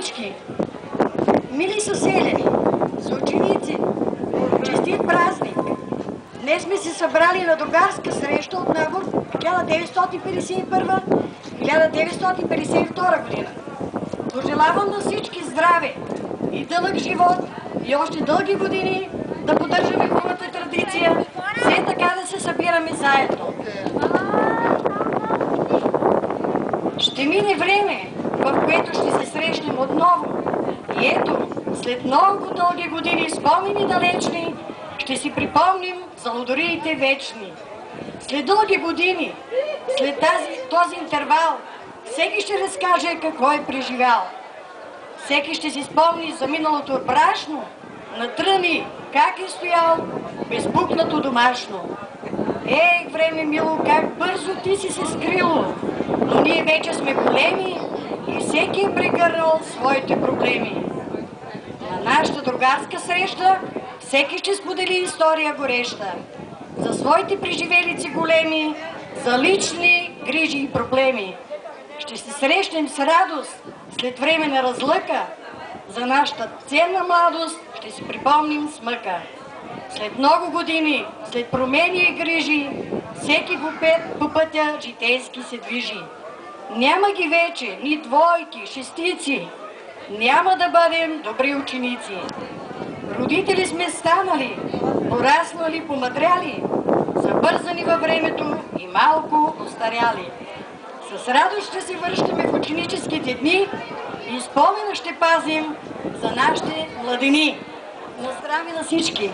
всички! Мили съселяни, съученици, честит празник! Днес сме се събрали на другарска среща от набор 1951-1952 година. Пожелавам на всички здраве и дълъг живот и още дълги години да поддържаме хубавата традиция, все така да се събираме заедно. Ще мине време, в което ще се срещнем отново. И ето, след много дълги години, спомени далечни, ще си припомним за лудориите вечни. След дълги години, след този интервал, всеки ще разкаже какво е преживял. Всеки ще си спомни за миналото брашно, на тръни, как е стоял, безбукнато домашно. Време мило, как бързо ти си се скрило, но ние вече сме големи и всеки е прегърнал своите проблеми. На нашата другарска среща всеки ще сподели история гореща за своите преживелици големи, за лични грижи и проблеми. Ще се срещнем с радост след време на разлъка, за нашата ценна младост ще си припомним с мъка. След много години, след промени и грижи, всеки по пътя житейски се движи. Няма ги вече ни двойки, шестици, няма да бъдем добри ученици. Родители сме станали, пораснали, помъдряли, забързани във времето и малко остаряли. С радост ще се връщаме в ученическите дни и спомена ще пазим за нашите младини. На здраве на всички!